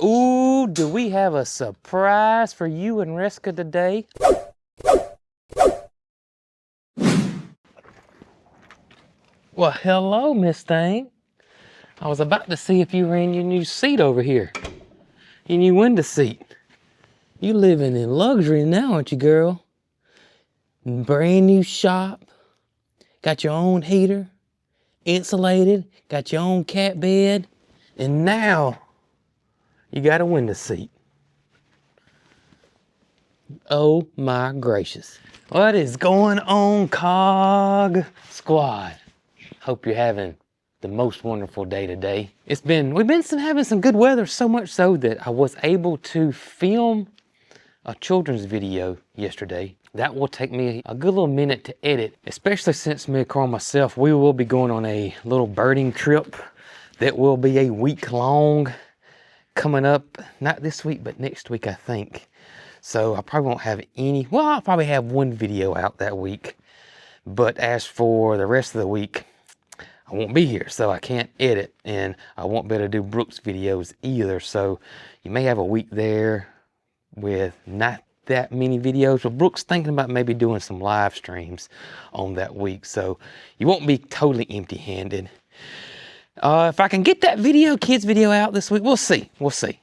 Ooh, do we have a surprise for you and Reska today? Well, hello, Miss Thing. I was about to see if you were in your new seat over here. Your new window seat. You living in luxury now, aren't you, girl? Brand new shop. Got your own heater. Insulated. Got your own cat bed. And now, you got a window seat. Oh my gracious. What is going on, Cog Squad? Hope you're having the most wonderful day today. We've been having some good weather, so much so that I was able to film a children's video yesterday. That will take me a good little minute to edit, especially since me and Carl myself, we will be going on a little birding trip that will be a week long coming up, not this week, but next week, I think. So I probably won't have I'll probably have one video out that week. But as for the rest of the week, I won't be here, so I can't edit, and I won't be able to do Brooks videos either. So you may have a week there with not that many videos. But Brooks thinking about maybe doing some live streams on that week. So you won't be totally empty-handed. If I can get that kids video out this week, we'll see.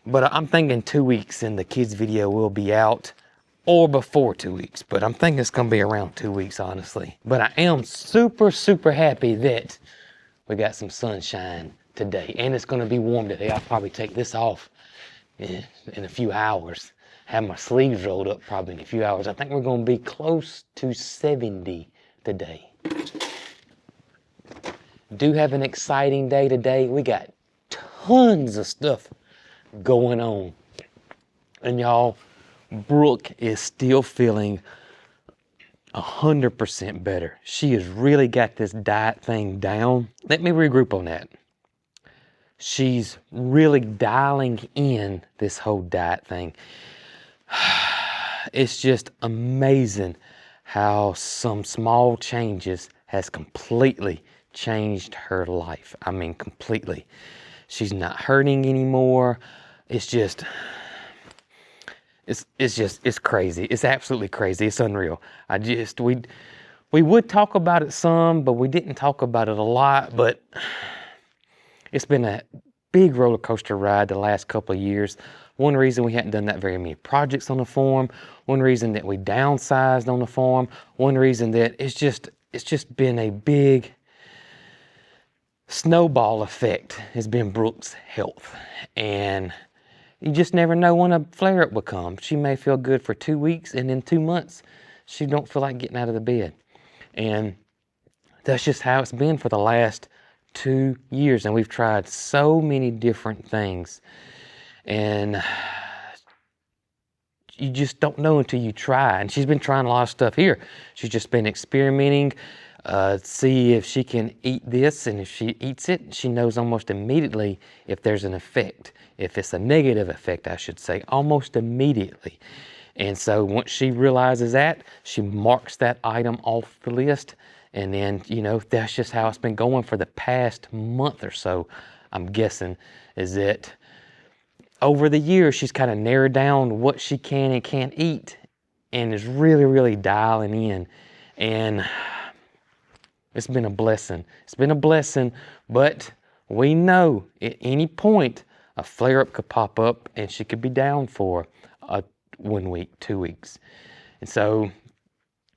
But I'm thinking 2 weeks and the kids video will be out, or before 2 weeks. But I'm thinking it's gonna be around 2 weeks, honestly. But I am super, super happy that we got some sunshine today, and it's gonna be warm today. I'll probably take this off in a few hours. Have my sleeves rolled up probably in a few hours. I think we're gonna be close to 70 today. Do have an exciting day today. We got tons of stuff going on. And y'all, Brooke is still feeling 100% better. She has really got this diet thing down. Let me regroup on that. She's really dialing in this whole diet thing. It's just amazing how some small changes has completely changed her life. I mean, completely. She's not hurting anymore. It's crazy. It's absolutely crazy. It's unreal. We would talk about it some, but we didn't talk about it a lot. But it's been a big roller coaster ride the last couple of years. One reason we hadn't done that very many projects on the farm. One reason that we downsized on the farm. One reason that it's just been a big snowball effect has been Brooke's health. And you just never know when a flare-up will come. She may feel good for 2 weeks, and in 2 months, she don't feel like getting out of the bed. And that's just how it's been for the last 2 years. And we've tried so many different things. And you just don't know until you try. And she's been trying a lot of stuff here. She's just been experimenting, see if she can eat this, and if she eats it, she knows almost immediately if there's an effect. If it's a negative effect, I should say, almost immediately. And so once she realizes that, she marks that item off the list. And then, that's just how it's been going for the past month or so, I'm guessing, is that over the years, she's kind of narrowed down what she can and can't eat, and is really, really dialing in. And it's been a blessing. It's been a blessing, but we know at any point a flare-up could pop up and she could be down for 1 week, 2 weeks. And so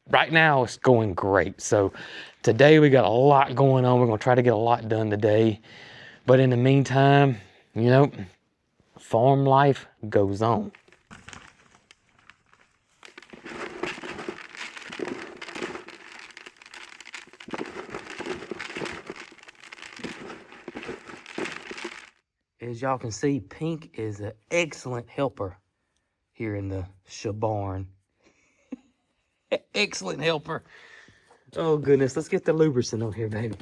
right now it's going great. So today we got a lot going on. We're going to try to get a lot done today. But in the meantime, farm life goes on. As y'all can see, Pink is an excellent helper here in the barn. Excellent helper. Oh goodness, let's get the lubricant on here, baby.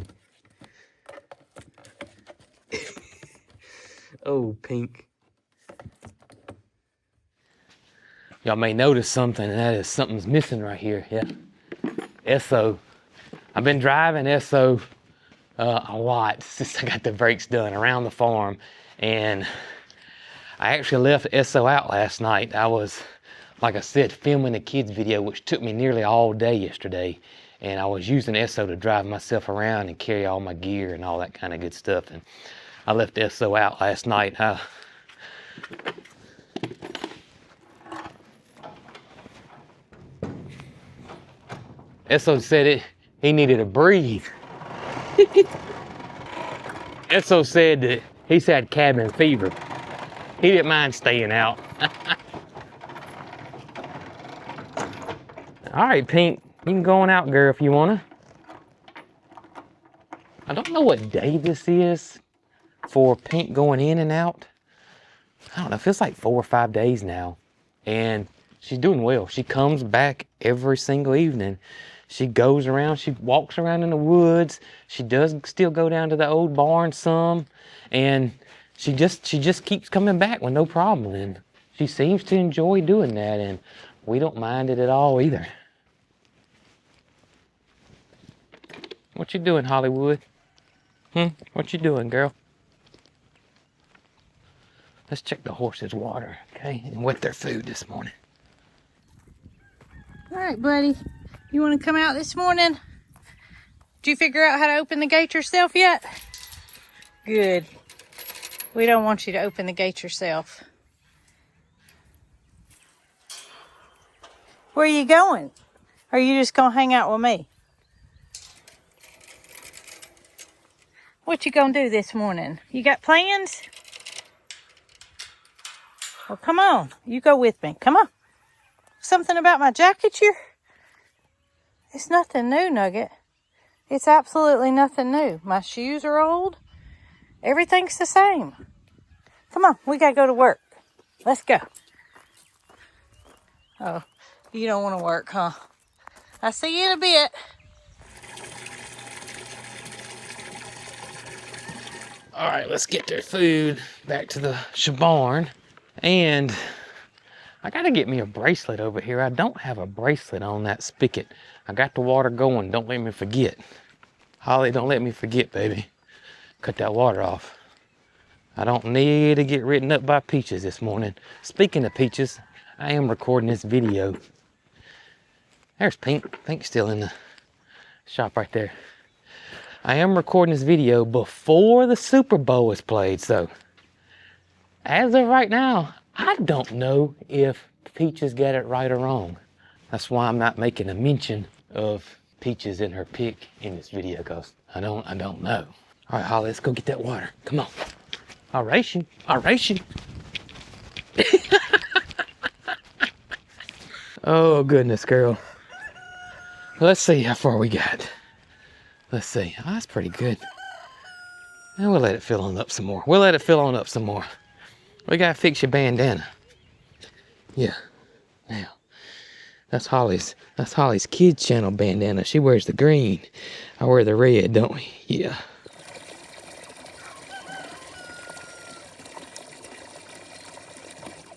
Oh, Pink. Y'all may notice something, and that is something's missing right here. Yeah, Esso. I've been driving Esso a lot since I got the brakes done around the farm, and I actually left Esso out last night. I was, like I said, filming a kids video, which took me nearly all day yesterday. And I was using Esso to drive myself around and carry all my gear and all that kind of good stuff. And I left Esso out last night. Esso said he needed to breathe. Esso said that he's had cabin fever. He didn't mind staying out. All right, Pink, you can go on out, girl, if you wanna. I don't know what day this is for Pink going in and out. I don't know, it feels like 4 or 5 days now. And she's doing well. She comes back every single evening. She goes around, she walks around in the woods. She does still go down to the old barn some. And she just keeps coming back with no problem. And she seems to enjoy doing that. And we don't mind it at all either. What you doing, Hollywood? What you doing, girl? Let's check the horses' water, okay? And wet their food this morning. All right, buddy. You want to come out this morning? Did you figure out how to open the gate yourself yet? Good. We don't want you to open the gate yourself. Where are you going? Or are you just going to hang out with me? What you going to do this morning? You got plans? Well, come on. You go with me. Come on. Something about my jacket here? It's nothing new, Nugget. It's absolutely nothing new. My shoes are old. Everything's the same. Come on, we gotta go to work. Let's go. Oh, you don't want to work, huh? I'll see you in a bit. All right, let's get their food back to the barn. And I gotta get me a bracelet over here. I don't have a bracelet on that spigot. I got the water going, don't let me forget. Holly, don't let me forget, baby. Cut that water off. I don't need to get written up by Peaches this morning. Speaking of Peaches, I am recording this video. There's Pink. Pink's still in the shop right there. I am recording this video before the Super Bowl is played, so as of right now, I don't know if Peaches got it right or wrong. That's why I'm not making a mention of Peaches in her pick in this video, because I don't know. All right, Holly, let's go get that water. Come on. I'll race you. I'll race you. Oh, goodness, girl. Let's see how far we got. Let's see. Oh, that's pretty good. And we'll let it fill on up some more. We'll let it fill on up some more. We gotta fix your bandana. Yeah. Now, that's Holly's kids channel bandana. She wears the green. I wear the red, don't we? Yeah.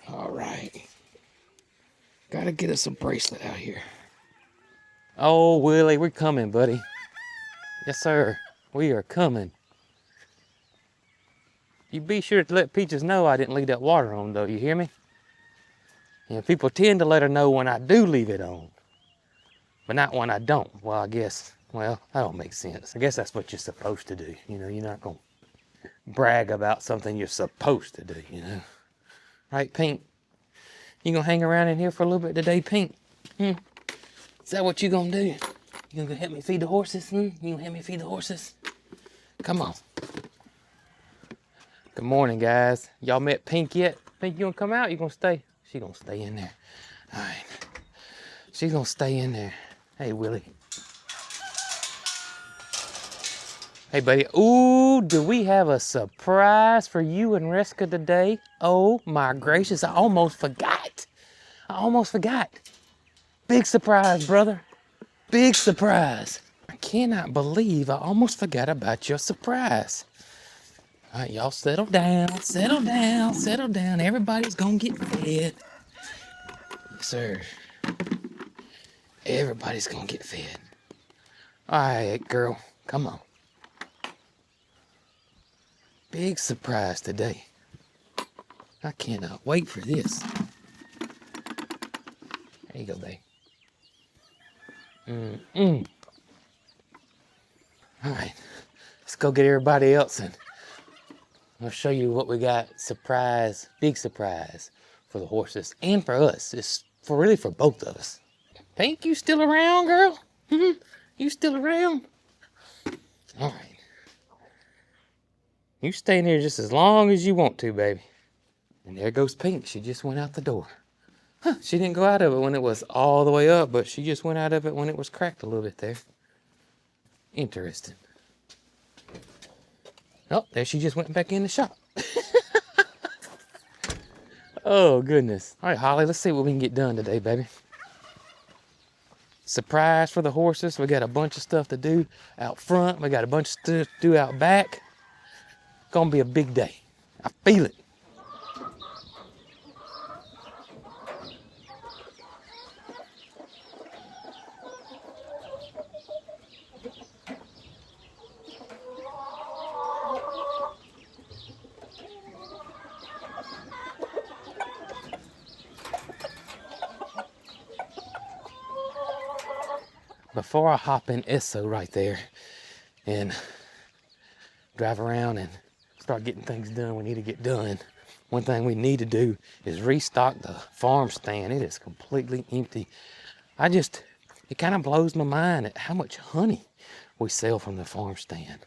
All right. Gotta get us a bracelet out here. Oh, Willie, we're coming, buddy. Yes, sir. We are coming. You be sure to let Peaches know I didn't leave that water on, though. You hear me? And people tend to let her know when I do leave it on, but not when I don't. Well, I guess, well, that don't make sense. I guess that's what you're supposed to do. You know, you're not going to brag about something you're supposed to do, you know. Right, Pink? You going to hang around in here for a little bit today, Pink? Is that what you going to do? You going to help me feed the horses? You going to help me feed the horses? Come on. Good morning, guys. Y'all met Pink yet? Pink, you going to come out? You going to stay? She gonna stay in there. All right. She's gonna stay in there. Hey, Willie. Hey, buddy. Ooh, do we have a surprise for you and Reska today? Oh, my gracious. I almost forgot. Big surprise, brother. Big surprise. I cannot believe I almost forgot about your surprise. All right, y'all settle down. Everybody's gonna get fed. Yes, sir. Everybody's gonna get fed. All right, girl, come on. Big surprise today. I cannot wait for this. There you go, babe. All right, let's go get everybody else and I'll show you what we got. Surprise, big surprise for the horses and for us. It's really for both of us. Pink, you still around, girl? You still around? All right. You stay in here just as long as you want to, baby. And there goes Pink. She just went out the door. Huh, she didn't go out of it when it was all the way up, but she just went out of it when it was cracked a little bit there. Interesting. Oh, there she just went back in the shop. Oh, goodness. All right, Holly, let's see what we can get done today, baby. Surprise for the horses. We got a bunch of stuff to do out front. We got a bunch of stuff to do out back. Gonna be a big day. I feel it. Before I hop in Esso right there and drive around and start getting things done we need to get done, one thing we need to do is restock the farm stand. It is completely empty. It kind of blows my mind at how much honey we sell from the farm stand.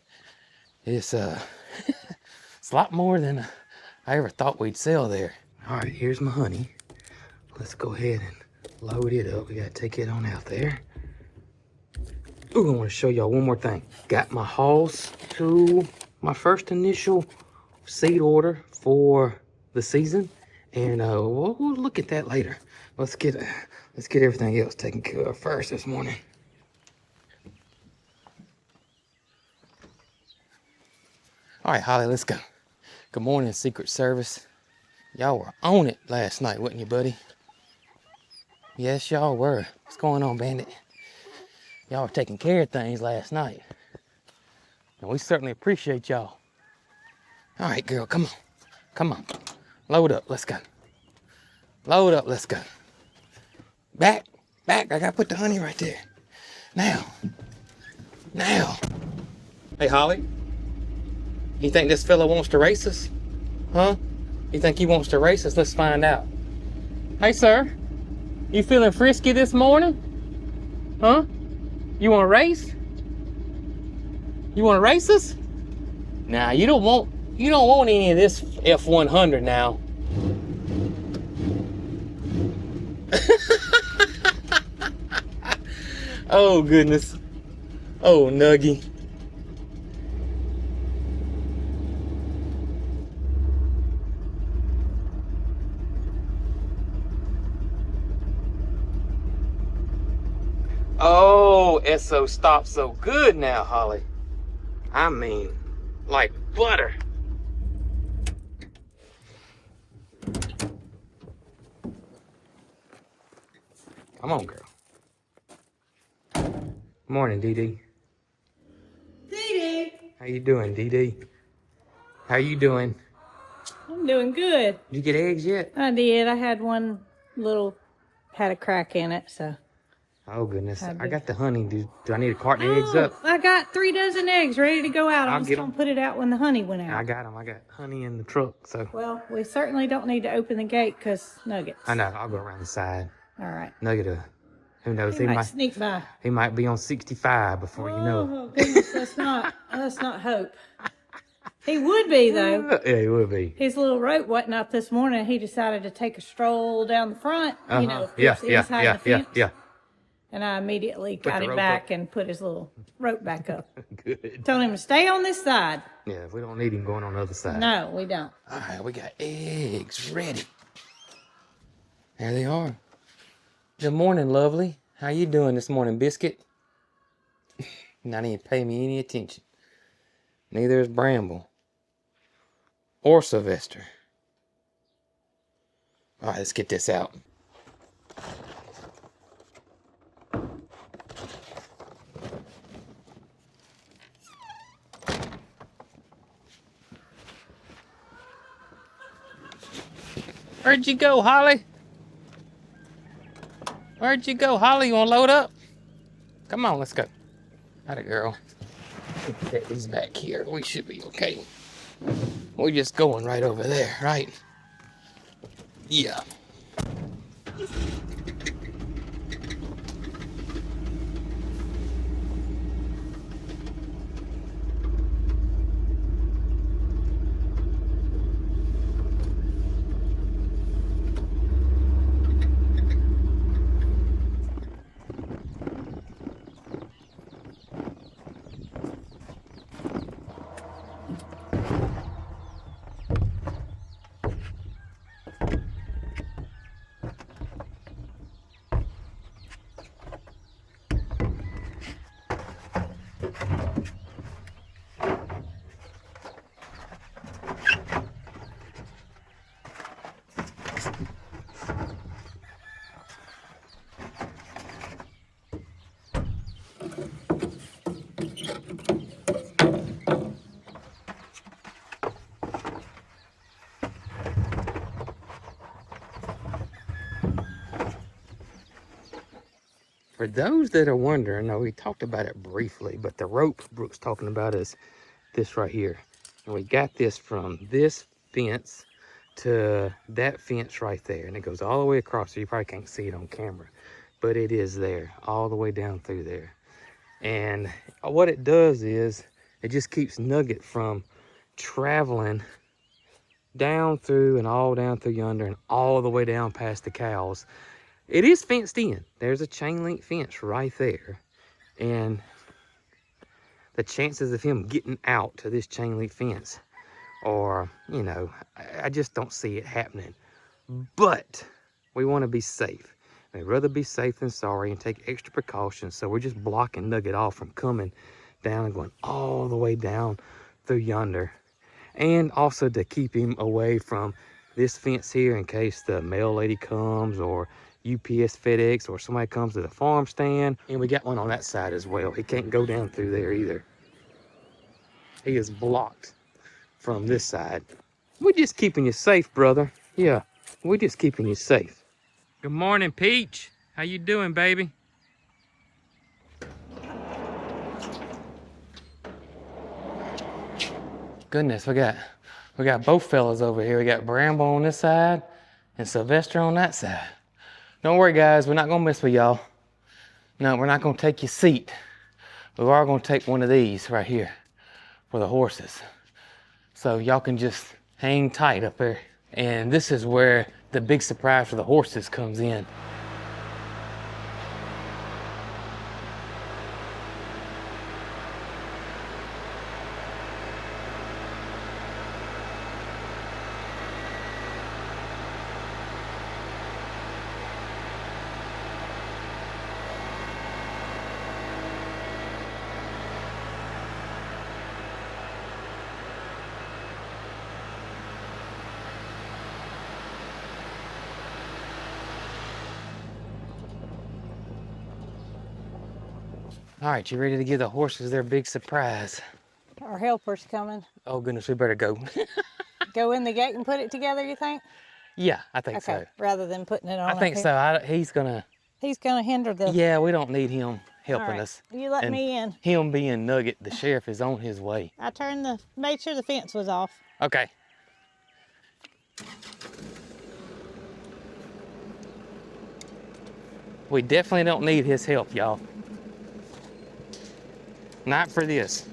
It's it's a lot more than I ever thought we'd sell there. All right, here's my honey. Let's go ahead and load it up. We gotta take it on out there. Ooh, I want to show y'all one more thing. Got my hoss to my first initial seed order for the season, and we'll look at that later. Let's get everything else taken care of first this morning. All right, Holly, let's go. Good morning, Secret Service. Y'all were on it last night, wasn't you, buddy? Yes, y'all were. What's going on, Bandit? Y'all were taking care of things last night. And we certainly appreciate y'all. All right, girl, come on. Come on. Load up, let's go. Load up, let's go. Back, I gotta put the honey right there. Now. Hey, Holly. You think this fella wants to race us? Huh? You think he wants to race us? Let's find out. Hey, sir. You feeling frisky this morning? Huh? You want to race? You want to race us? Nah, you don't want any of this F100 now. Oh goodness. Oh Nuggy. Oh, Esso stopped so good now, Holly. I mean, like butter. Come on, girl. Morning, Dee Dee. Dee Dee. How you doing, Dee Dee? How you doing? I'm doing good. Did you get eggs yet? I did. I had one had a crack in it, so. Oh goodness, I got the honey. Do I need to carton the eggs up? I got 3 dozen eggs ready to go out. I'm just going to put it out when the honey went out. I got them. I got honey in the truck, so. Well, we certainly don't need to open the gate because Nuggets. I know, I'll go around the side. All right. Nugget, who knows? He might sneak by. He might be on 65 before you know. Oh goodness, let's not hope. He would be though. Yeah, he would be. His little rope wasn't up this morning. He decided to take a stroll down the front. You know, Yeah. And I immediately got it back and put his little rope back up. Good. Told him to stay on this side. Yeah, we don't need him going on the other side. No, we don't. All right, we got eggs ready. There they are. Good morning, lovely. How you doing this morning, Biscuit? Not even pay me any attention. Neither is Bramble. Or Sylvester. All right, let's get this out. Where'd you go, Holly? Where'd you go, Holly? You wanna load up? Come on, let's go. Atta girl. Get these back here. We should be okay. We're just going right over there, right? Yeah. For those that are wondering, now we talked about it briefly, but the rope Brooke's talking about is this right here. And we got this from this fence to that fence right there. And it goes all the way across, so you probably can't see it on camera, but it is there, all the way down through there. And what it does is, it just keeps Nugget from traveling down through and all down through yonder and all the way down past the cows. It is fenced in. There's a chain link fence right there. And the chances of him getting out to this chain link fence are, you know, I just don't see it happening. But we want to be safe. We'd rather be safe than sorry and take extra precautions. So we're just blocking Nugget off from coming down and going all the way down through yonder. And also to keep him away from this fence here in case the mail lady comes or UPS, FedEx, or somebody comes to the farm stand. And we got one on that side as well. He can't go down through there either. He is blocked from this side. We're just keeping you safe, brother. Yeah, we're just keeping you safe. Good morning, Peach. How you doing, baby? Goodness, we got both fellas over here. We got Bramble on this side and Sylvester on that side. Don't worry, guys, we're not gonna mess with y'all. No, we're not gonna take your seat. We are gonna take one of these right here for the horses. So y'all can just hang tight up there. And this is where the big surprise for the horses comes in. All right, you ready to give the horses their big surprise? Our helper's coming. Oh goodness, we better go. Go in the gate and put it together, you think? Yeah, I think so. Okay, rather than putting it on I think up so. here. He's gonna hinder the... Yeah, we don't need him helping All right, us. you let me in. Him being Nugget, the sheriff is on his way. I made sure the fence was off. Okay. We definitely don't need his help, y'all. Not for this.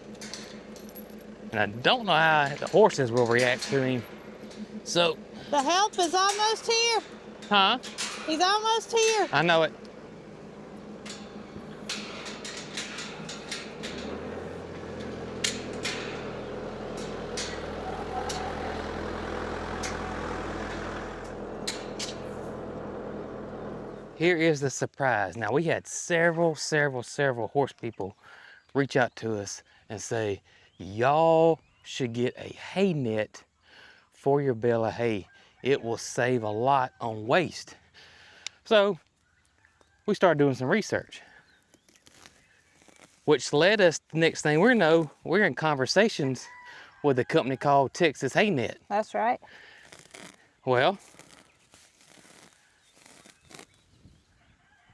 And I don't know how the horses will react to him. So. The help is almost here. Huh? He's almost here. I know it. Here is the surprise. Now, we had several horse people reach out to us and say, y'all should get a hay net for your bale of hay. It will save a lot on waste. So we started doing some research, which led us, the next thing we know, we're in conversations with a company called Texas Hay Net. That's right. Well,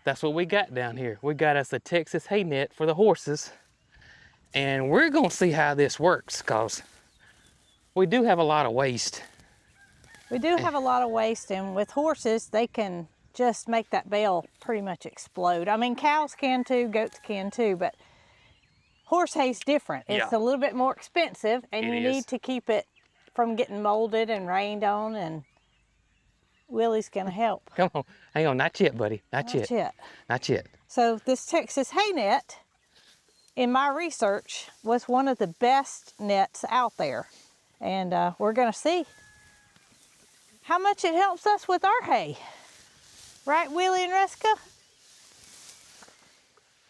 That's what we got down here. We got us a Texas hay net for the horses. And we're gonna see how this works, because we do have a lot of waste. We do have a lot of waste, and with horses, they can just make that bale pretty much explode. I mean, cows can too, goats can too, but horse hay's different. It's Yeah. a little bit more expensive, and It you is. need to keep it from getting molded and rained on, and Willie's gonna help. Come on, hang on, not yet, buddy, not yet. Not yet. Not yet. So this Texas hay net, in my research, was one of the best nets out there. And we're gonna see how much it helps us with our hay. Right, Willie and Reska?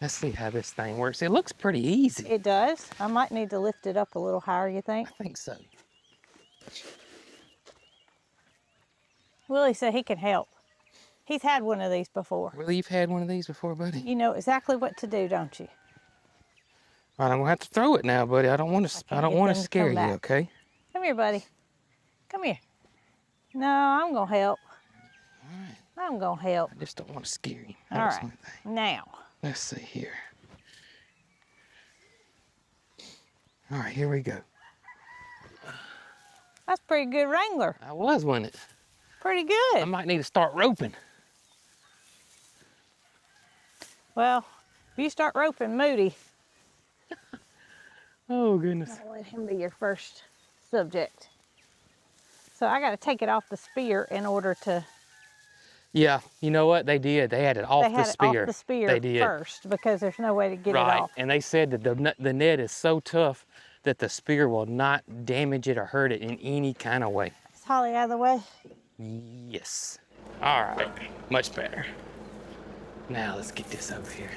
Let's see how this thing works. It looks pretty easy. It does. I might need to lift it up a little higher, you think? I think so. Willie said he can help. He's had one of these before. Well, you've had one of these before, buddy? You know exactly what to do, don't you? All right, I'm gonna have to throw it now, buddy. I don't want to. I don't want to scare you. Okay. Come here, buddy. Come here. No, I'm gonna help. All right. I'm gonna help. I just don't want to scare you. All That's right. one thing. Now. Let's see here. All right, here we go. That's pretty good wrangler. I was, wasn't it? Pretty good. I might need to start roping. Well, if you start roping Moody, Oh goodness. I'll let him be your first subject. So I got to take it off the spear in order to. Yeah, you know what they did? They had it off They the had spear. it off the spear They did. first because there's no way to get it Right, off. and they said that the net is so tough that the spear will not damage it or hurt it in any kind of way. Is Holly out of the way? Yes. All right, much better. Now let's get this over here.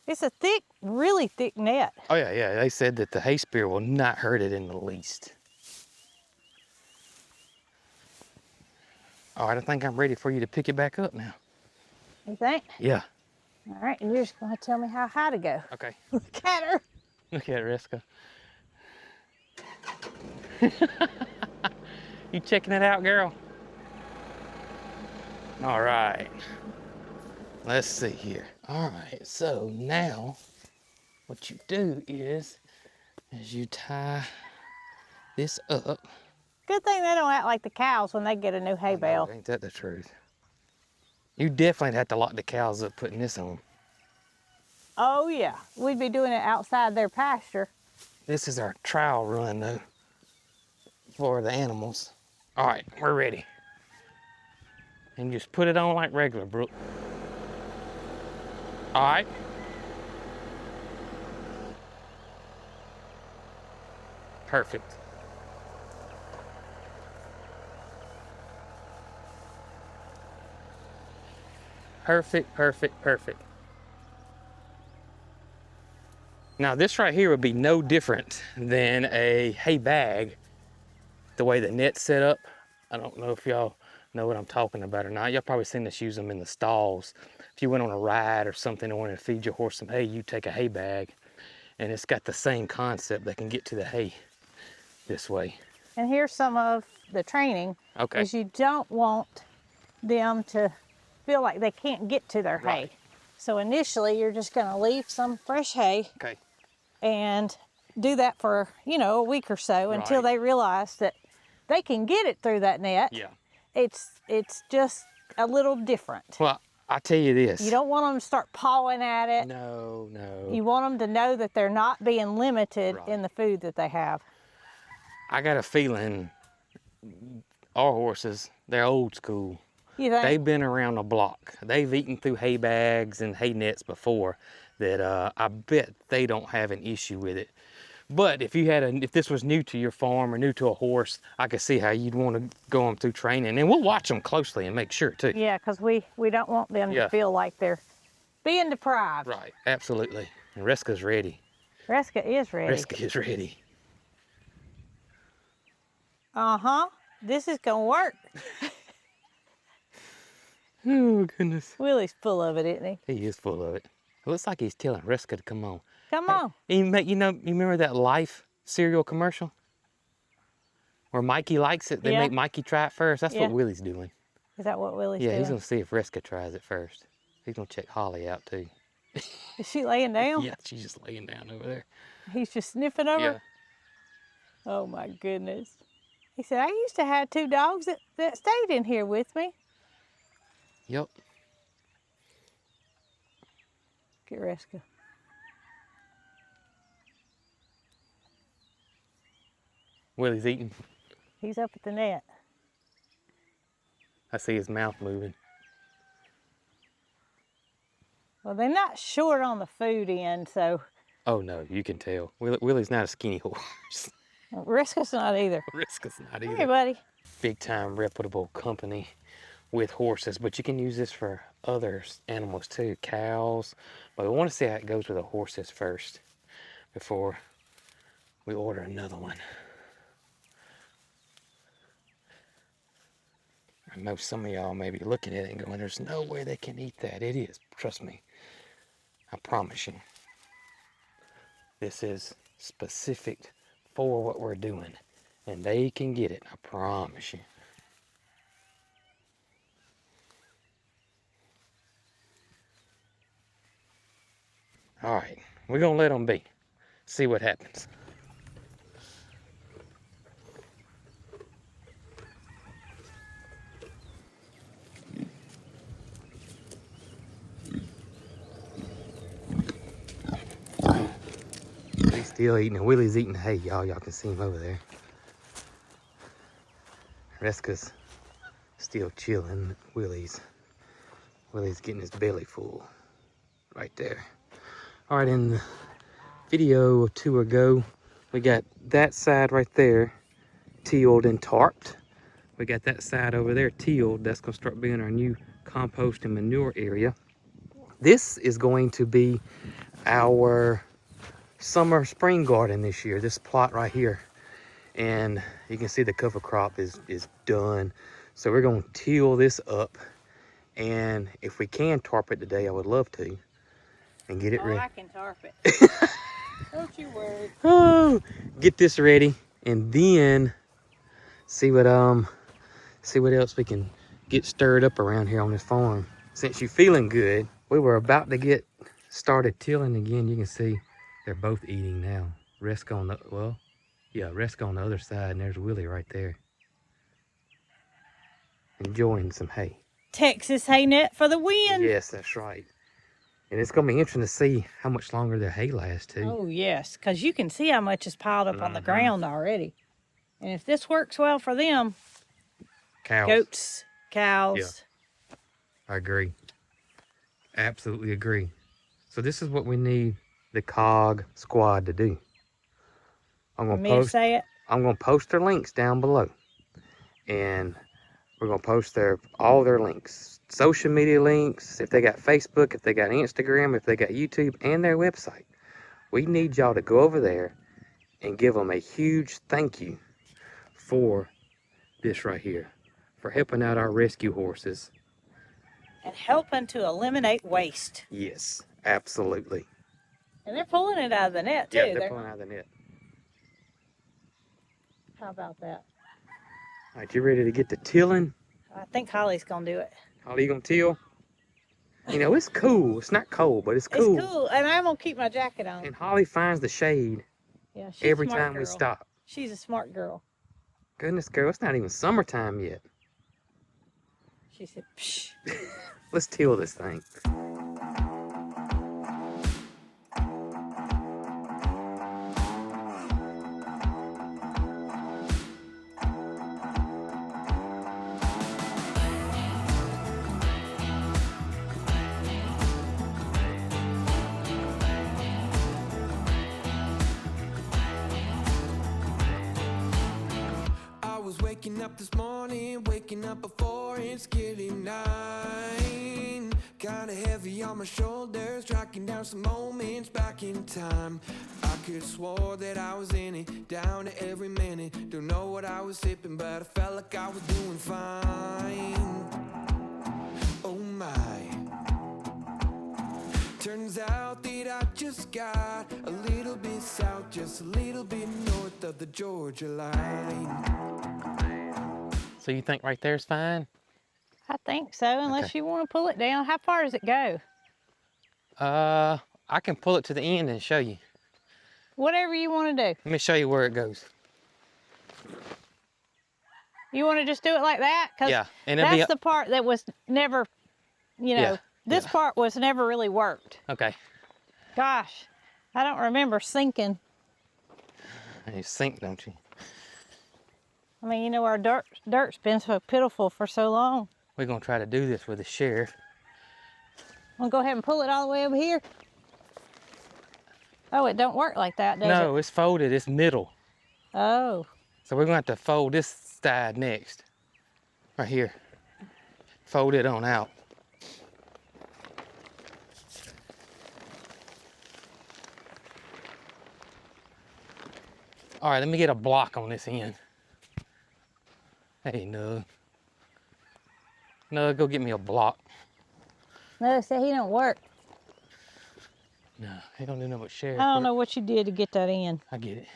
It's a thick, really thick net. Oh yeah, yeah. They said that the hay spear will not hurt it in the least. All right, I think I'm ready for you to pick it back up now. You think? Yeah. All right, and you're just going to tell me how high to go. Okay. Look at her. Look at Reska. You checking it out, girl? All right. Let's see here. All right, so now what you do is you tie this up. Good thing they don't act like the cows when they get a new hay bale. Ain't that the truth? You definitely have to lock the cows up putting this on. Oh yeah, we'd be doing it outside their pasture. This is our trial run though for the animals. All right, we're ready. And just put it on like regular, Brooke. All right. Perfect. Perfect, perfect, perfect. Now this right here would be no different than a hay bag, the way the net's set up. I don't know if y'all know what I'm talking about or not. Y'all probably seen us use them in the stalls. If you went on a ride or something and wanted to feed your horse some hay, you take a hay bag, and it's got the same concept. They can get to the hay this way. And here's some of the training. Okay. Is you don't want them to feel like they can't get to their Right. hay. So initially you're just gonna leave some fresh hay Okay. and do that for, you know, a week or so until Right. they realize that they can get it through that net. Yeah. It's just a little different. Well, I tell you this. You don't want them to start pawing at it. No, no. You want them to know that they're not being limited Right. in the food that they have. I got a feeling our horses, they're old school. You think? They've been around the block. They've eaten through hay bags and hay nets before that I bet they don't have an issue with it. But if this was new to your farm or new to a horse, I could see how you'd want to go them through training. And we'll watch them closely and make sure too. Yeah, because we don't want them Yeah. to feel like they're being deprived. Right, absolutely. And Reska's ready. Reska is ready. Reska is ready. Uh-huh. This is gonna work. Oh, goodness. Willie's full of it, isn't he? He is full of it. It looks like he's telling Reska to come on. Come Hey, on. you remember that Life cereal commercial? Where Mikey likes it, they Yeah. make Mikey try it first. That's Yeah. what Willie's doing. Is that what Willie's Yeah, doing? he's gonna see if Reska tries it first. He's gonna check Holly out too. Is she laying down? Yeah, she's just laying down over there. He's just sniffing over? Yeah. Oh my goodness. He said, I used to have 2 dogs that stayed in here with me. Yep. Get Reska. Willie's eating. He's up at the net. I see his mouth moving. Well, they're not short on the food end, so Oh no, you can tell. Willie's not a skinny horse. Reska's not either. Reska's not either. Hey, buddy. Big time reputable company with horses, but you can use this for other animals too, cows. But we want to see how it goes with the horses first before we order another one. I know some of y'all may be looking at it and going, there's no way they can eat that. It is, trust me. I promise you. This is specific for what we're doing, and they can get it, I promise you. All right, we're gonna let them be. See what happens. He's still eating. Willie's eating hay, y'all. Y'all can see him over there. Reska's still chilling. Willie's getting his belly full right there. All right, in the video or 2 ago, we got that side right there tilled and tarped. We got that side over there tilled. That's gonna start being our new compost and manure area. This is going to be our summer spring garden this year, this plot right here. And you can see the cover crop is done. So we're gonna till this up. And if we can tarp it today, I would love to. And get it ready. I can tarp it. Don't you worry. Oh, get this ready, and then see what else we can get stirred up around here on this farm. Since you're feeling good, we were about to get started tilling again. You can see they're both eating now. Reska on the Reska on the other side, and there's Willie right there, enjoying some hay. Texas hay net for the win. Yes, that's right. And it's gonna be interesting to see how much longer their hay lasts too. Oh yes, because you can see how much is piled up on the ground already. And if this works well for them, Cows. goats, cows. Yeah. I agree. Absolutely agree. So this is what we need the Cog squad to do. I'm gonna post their links down below. And we're gonna post all their links. Social media links, if they got Facebook, if they got Instagram, if they got YouTube, and their website. We need y'all to go over there and give them a huge thank you for this right here, for helping out our rescue horses. And helping to eliminate waste. Yes, absolutely. And they're pulling it out of the net too. Yeah, they're pulling out of the net. How about that? All right, you ready to get to tilling? I think Holly's gonna do it. Holly, you gonna till? You know, it's cool. It's not cold, but it's cool. It's cool, and I'm gonna keep my jacket on. And Holly finds the shade every time we stop. She's a smart girl. Goodness, girl, it's not even summertime yet. She said, psh. Let's till this thing. Waking up this morning, waking up before it's getting 9. Kinda heavy on my shoulders, tracking down some moments back in time. I could swore that I was in it, down to every minute. Don't know what I was sipping, but I felt like I was doing fine. Oh turns out that I just got a little bit south, just a little bit north of the Georgia line. So you think right there's fine? I think so, unless Okay. you want to pull it down. How far does it go? I can pull it to the end and show you. Whatever you want to do. Let me show you where it goes. You want to just do it like that? 'Cause Yeah, and it'll be that's the part that was never, you know, Yeah, this yeah. part was never really worked. Okay. Gosh, I don't remember sinking. You sink, don't you? I mean, you know, our dirt's been so pitiful for so long. We're gonna try to do this with the sheriff. We'll go ahead and pull it all the way over here. Oh, it don't work like that, does it? No, it's folded, it's middle. Oh, So we're gonna have to fold this side next. Right here. Fold it on out. All right, let me get a block on this end. Hey, Nug. Nug, go get me a block. no, say he don't work. No, he don't do nothing but sheriff I don't work. know what you did to get that in. I get it.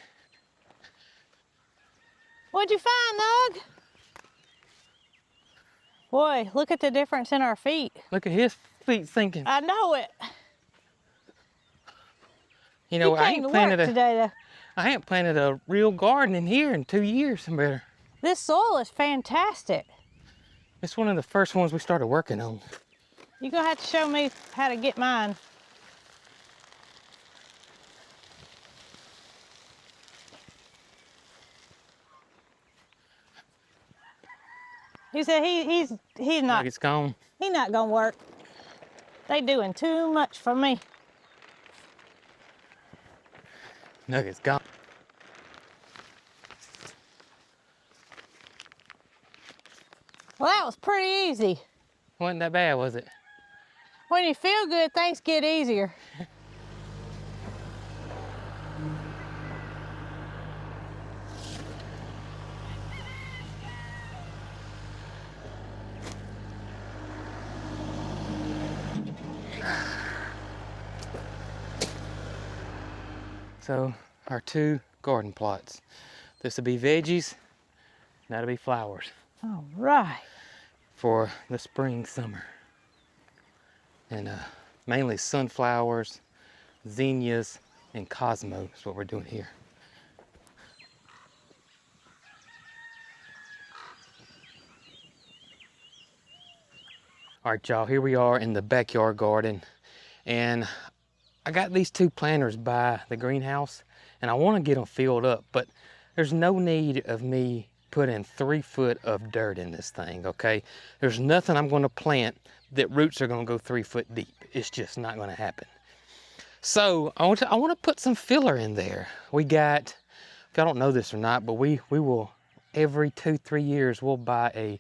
What'd you find, Nug? Boy, look at the difference in our feet. Look at his feet sinking. I know it. You know, He came to work today, though. I ain't planted a real garden in here in 2 years and better. This soil is fantastic. It's one of the first ones we started working on. You're gonna have to show me how to get mine. He said he's not Like it's gone. he's not gonna work. They doing too much for me. Nugget's gone. Well, that was pretty easy. Wasn't that bad, was it? When you feel good, things get easier. So, our 2 garden plots. This will be veggies, and that'll be flowers All right. for the spring, summer. And mainly sunflowers, zinnias, and cosmos is what we're doing here. All right, y'all, here we are in the backyard garden. And I got these 2 planters by the greenhouse, and I want to get them filled up, but there's no need of me putting 3 foot of dirt in this thing, okay? There's nothing I'm going to plant that roots are going to go 3 foot deep. It's just not going to happen. So I want to put some filler in there. We got, if y'all don't know this or not, but we will, every 2-3 years, we'll buy a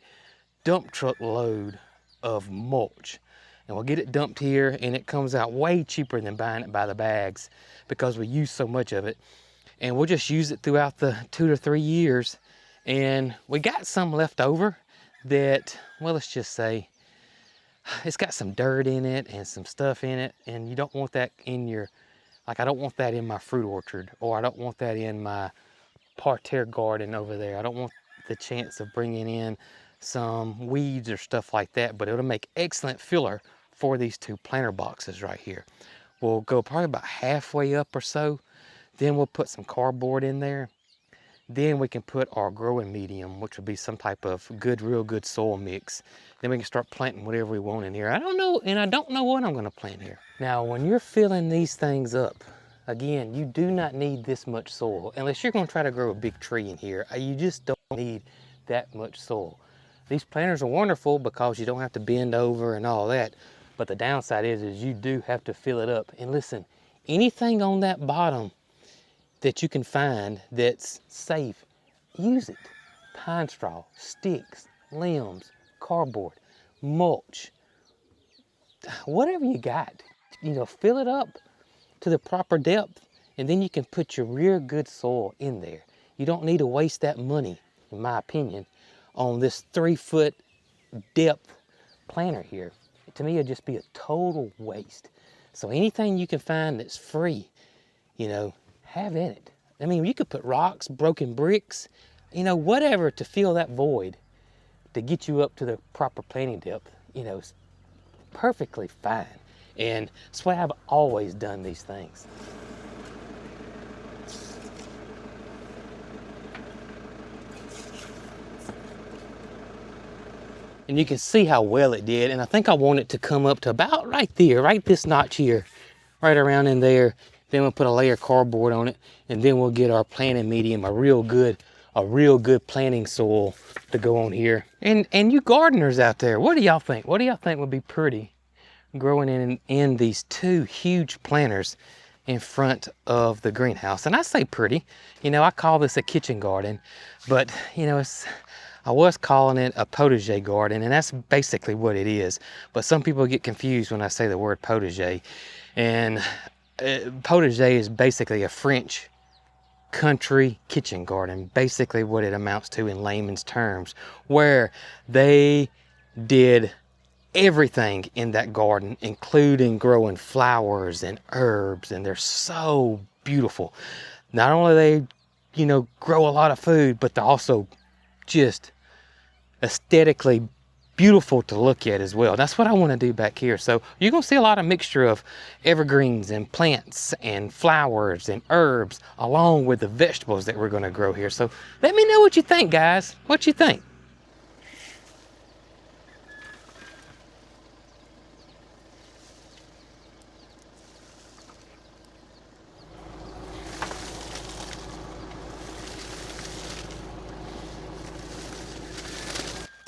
dump truck load of mulch. And we'll get it dumped here, and it comes out way cheaper than buying it by the bags because we use so much of it. And we'll just use it throughout the 2 to 3 years. And we got some left over that, well, let's just say, it's got some dirt in it and some stuff in it, and you don't want that in your, like I don't want that in my fruit orchard, or I don't want that in my parterre garden over there. I don't want the chance of bringing in some weeds or stuff like that, but it'll make excellent filler for these 2 planter boxes right here. We'll go probably about halfway up or so, then we'll put some cardboard in there. Then we can put our growing medium, which would be some type of good, real good soil mix. Then we can start planting whatever we want in here. I don't know, and I don't know what I'm gonna plant here. Now, when you're filling these things up, again, you do not need this much soil, unless you're gonna try to grow a big tree in here. You just don't need that much soil. These planters are wonderful because you don't have to bend over and all that, but the downside is you do have to fill it up. And listen, anything on that bottom that you can find that's safe, use it. Pine straw, sticks, limbs, cardboard, mulch, whatever you got, you know, fill it up to the proper depth, and then you can put your real good soil in there. You don't need to waste that money, in my opinion, on this 3 foot depth planter here. To me, it'd just be a total waste. So anything you can find that's free, you know, have in it. I mean, you could put rocks, broken bricks, you know, whatever to fill that void to get you up to the proper planting depth, you know, it's perfectly fine. And that's why I've always done these things. And you can see how well it did. And I think I want it to come up to about right there, right this notch here, right around in there. Then we'll put a layer of cardboard on it, and then we'll get our planting medium, a real good planting soil to go on here. And you gardeners out there, what do y'all think? What do y'all think would be pretty growing in these two huge planters in front of the greenhouse? And I say pretty, you know, I call this a kitchen garden, but you know, I was calling it a potager garden, and that's basically what it is. But some people get confused when I say the word potager. And potager is basically a French country kitchen garden, basically what it amounts to in layman's terms, where they did everything in that garden, including growing flowers and herbs, and they're so beautiful. Not only they, you know, grow a lot of food, but they're also just aesthetically beautiful to look at as well. That's what I want to do back here. So you're going to see a lot of mixture of evergreens and plants and flowers and herbs along with the vegetables that we're going to grow here. So let me know what you think, guys. What you think?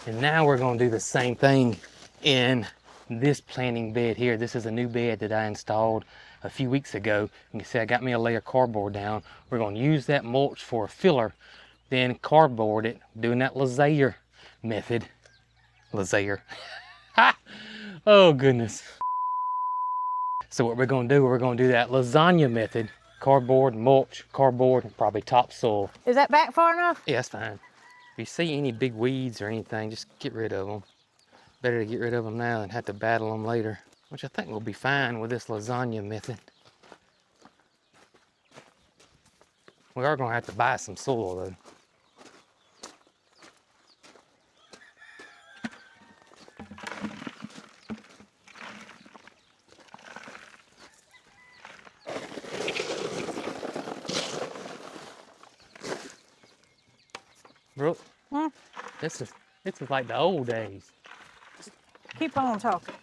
And now we're going to do the same thing in this planting bed here. This is a new bed that I installed a few weeks ago. You can see I got me a layer of cardboard down. We're going to use that mulch for a filler, then cardboard it, doing that laser method. Laser. Ha! Oh goodness. So what we're going to do, we're going to do that lasagna method. Cardboard, mulch, cardboard, and probably topsoil. Is that back far enough? Yeah, that's fine. If you see any big weeds or anything, just get rid of them. Better to get rid of them now than have to battle them later, which I think will be fine with this lasagna method. We are going to have to buy some soil though. Brooke, this is like the old days. Keep on talking.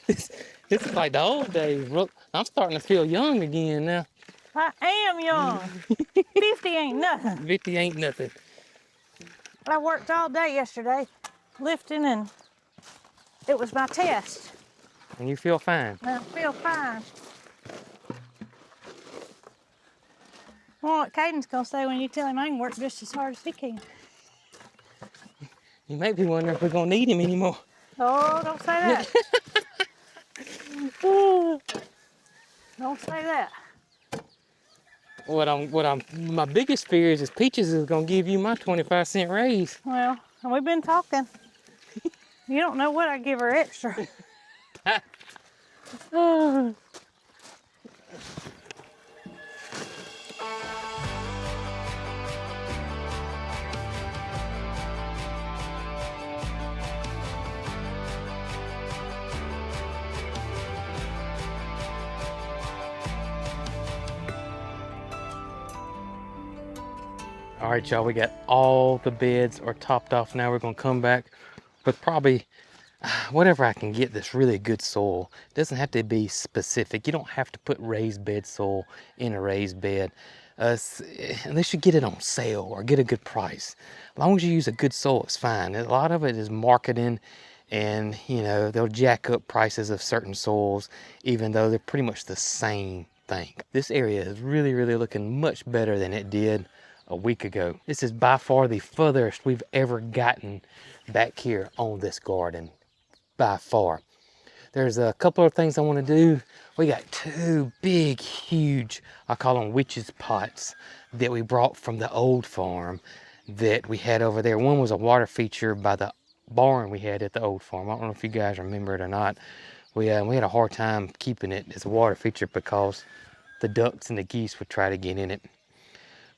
This is like the old days, Brooke. I'm starting to feel young again now. I am young. 50 ain't nothing. 50 ain't nothing. I worked all day yesterday, lifting, and it was my test. And you feel fine. And I feel fine. Well, what Caden's gonna say when you tell him I can work just as hard as he can. You may be wondering if we're gonna need him anymore. Oh, don't say that. Don't say that. My biggest fear is Peaches is gonna give you my 25-cent raise. Well, we've been talking. You don't know what I give her extra. All right, y'all, we got all the beds are topped off. Now we're gonna come back with probably whatever I can get that's really good soil. It doesn't have to be specific. You don't have to put raised bed soil in a raised bed. Unless you get it on sale or get a good price. As long as you use a good soil, it's fine. A lot of it is marketing, and you know, they'll jack up prices of certain soils, even though they're pretty much the same thing. This area is really, really looking much better than it did a week ago. This is by far the furthest we've ever gotten back here on this garden, by far. There's a couple of things I want to do. We got two big, huge, I call them witches pots, that we brought from the old farm that we had over there. One was a water feature by the barn we had at the old farm. I don't know if you guys remember it or not, we had a hard time keeping it as a water feature because the ducks and the geese would try to get in it.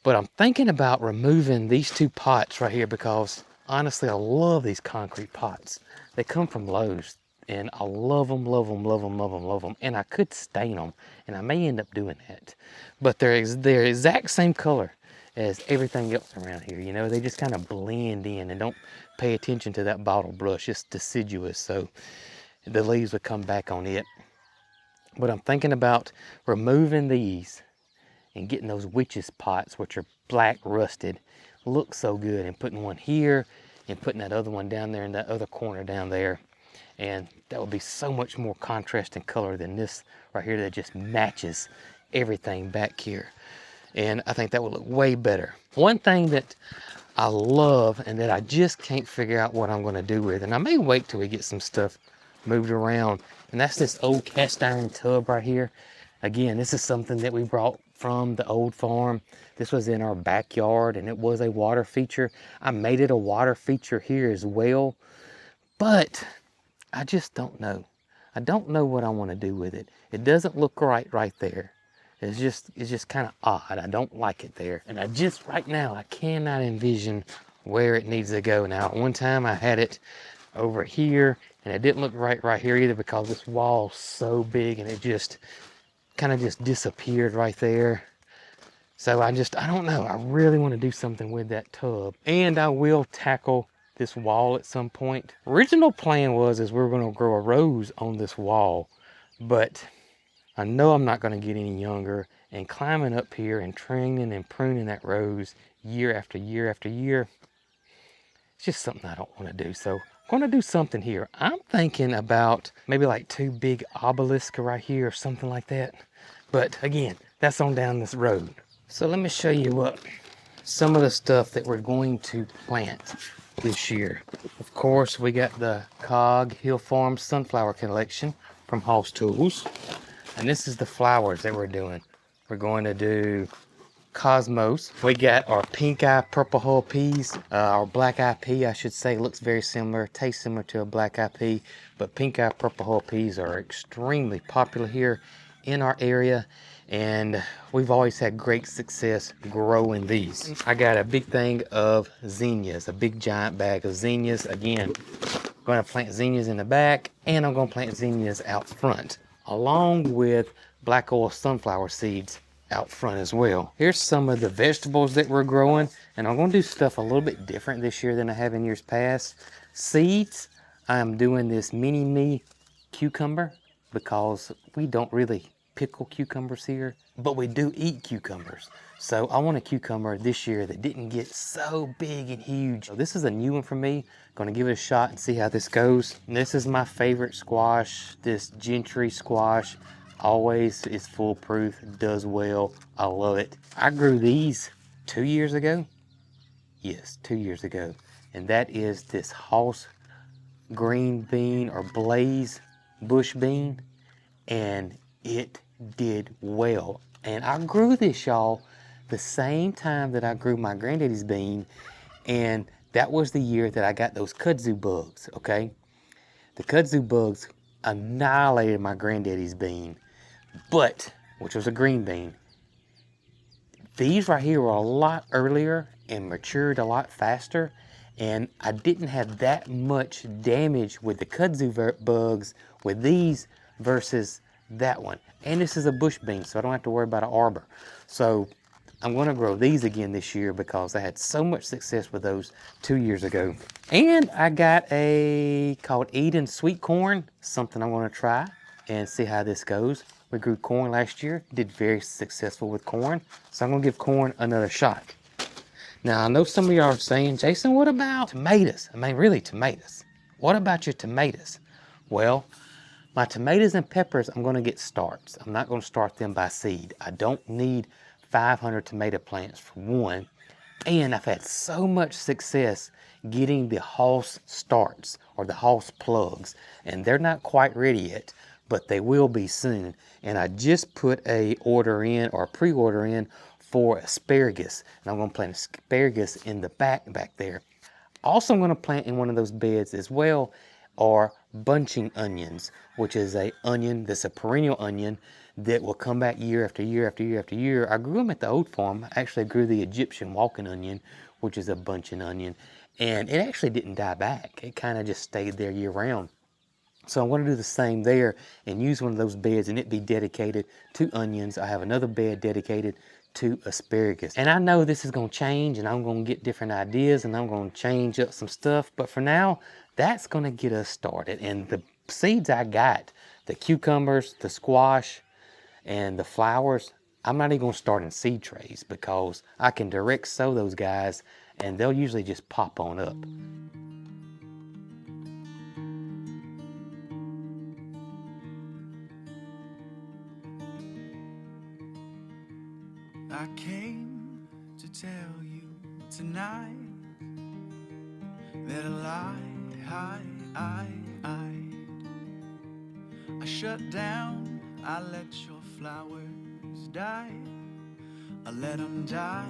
But I'm thinking about removing these two pots right here because honestly, I love these concrete pots. They come from Lowe's and I love them, love them, love them, love them, love them. And I could stain them and I may end up doing that. But they're exact same color as everything else around here. You know, they just kind of blend in and don't pay attention to that bottle brush. It's deciduous, so the leaves would come back on it. But I'm thinking about removing these and getting those witches pots, which are black rusted, look so good, and putting one here and putting that other one down there in that other corner down there. And that would be so much more contrast in color than this right here that just matches everything back here. And I think that would look way better. One thing that I love and that I just can't figure out what I'm going to do with, and I may wait till we get some stuff moved around, and that's this old cast iron tub right here. Again, this is something that we brought from the old farm. This was in our backyard and it was a water feature. I made it a water feature here as well, but I just don't know. I don't know what I want to do with it. It doesn't look right there. It's just kind of odd. I don't like it there. And right now, I cannot envision where it needs to go. Now, at one time I had it over here and it didn't look right here either because this wall's so big and it just kind of just disappeared right there. So I don't know. I really want to do something with that tub. And I will tackle this wall at some point. Original plan was we were going to grow a rose on this wall, but I know I'm not going to get any younger, and climbing up here and trimming and pruning that rose year after year after year, it's just something I don't want to do. So I'm going to do something here. I'm thinking about maybe like 2 big obelisks right here or something like that. But again, that's on down this road. So let me show you what some of the stuff that we're going to plant this year. Of course, we got the Cog Hill Farm sunflower collection from Hoss Tools. And this is the flowers that we're doing. We're going to do Cosmos. We got our pink eye purple hull peas, our black eye pea, I should say, looks very similar, tastes similar to a black eye pea, but pink eye purple hull peas are extremely popular here in our area, and we've always had great success growing these. I got a big thing of zinnias, a big giant bag of zinnias. Again, I'm going to plant zinnias in the back, and I'm going to plant zinnias out front, along with black oil sunflower seeds out front as well. Here's some of the vegetables that we're growing, and I'm going to do stuff a little bit different this year than I have in years past. Seeds, I'm doing this mini me cucumber because we don't really pickle cucumbers here, but we do eat cucumbers. So I want a cucumber this year that didn't get so big and huge. So this is a new one for me. Gonna give it a shot and see how this goes. And this is my favorite squash, this gentry squash. Always is foolproof, does well. I love it. I grew these 2 years ago. Yes, 2 years ago. And that is this Hoss green bean or blaze bush bean. And it did well. And I grew this, y'all, the same time that I grew my granddaddy's bean. And that was the year that I got those kudzu bugs, okay? The kudzu bugs annihilated my granddaddy's bean, which was a green bean. These right here were a lot earlier and matured a lot faster, and I didn't have that much damage with the kudzu bugs with these versus that one. And this is a bush bean, so I don't have to worry about an arbor. So I'm going to grow these again this year because I had so much success with those 2 years ago. And I got a called Eden sweet corn, something I'm going to try and see how this goes. We grew corn last year, did very successful with corn, so I'm going to give corn another shot. Now, I know some of y'all are saying, Jason, what about tomatoes? I mean, really tomatoes. What about your tomatoes? Well, my tomatoes and peppers, I'm going to get starts. I'm not going to start them by seed. I don't need 500 tomato plants for one. And I've had so much success getting the Hoss starts or the Hoss plugs. And they're not quite ready yet, but they will be soon. And I just put a order in or a pre-order in for asparagus. And I'm going to plant asparagus in the back there. Also, I'm going to plant in one of those beds as well are bunching onions, which is a onion that's a perennial onion that will come back year after year after year after year. I grew them at the old farm. I actually grew the Egyptian walking onion, which is a bunching onion, and it actually didn't die back. It kind of just stayed there year round. So I want to do the same there and use one of those beds and it be dedicated to onions. I have another bed dedicated to asparagus. And I know this is going to change and I'm going to get different ideas and I'm going to change up some stuff. But for now, that's going to get us started. And the seeds I got, the cucumbers, the squash, and the flowers, I'm not even going to start in seed trays because I can direct sow those guys and they'll usually just pop on up. I came to tell you tonight that I shut down, I let your flowers die, I let them die,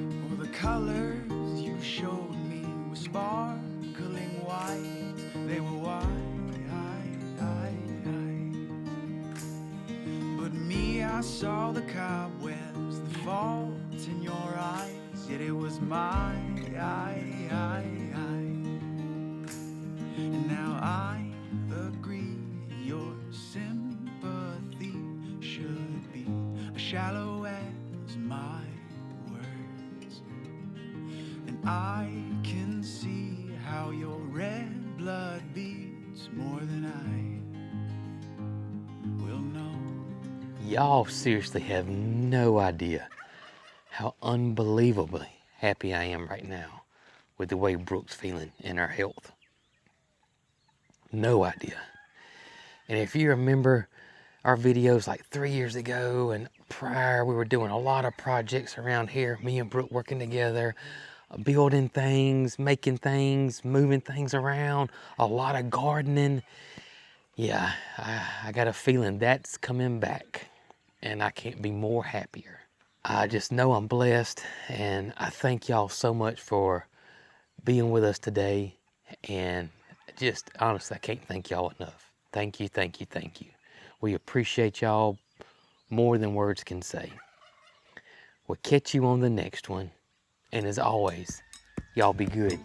Oh, the colors you showed me were sparkling white, they were white. But me, I saw the cobwebs, the fault in your eyes, yet it was my And now I agree your sympathy should be as shallow as my words. And I can see how your red blood beats more than I will know. Y'all seriously have no idea how unbelievably happy I am right now with the way Brooke's feeling in her health. No idea. And if you remember our videos like 3 years ago and prior, we were doing a lot of projects around here, me and Brooke working together, building things, making things, moving things around, a lot of gardening. Yeah, I got a feeling that's coming back and I can't be more happier. I just know I'm blessed and I thank y'all so much for being with us today. And just honestly, I can't thank y'all enough. Thank you, thank you, thank you. We appreciate y'all more than words can say. We'll catch you on the next one. And as always, y'all be good.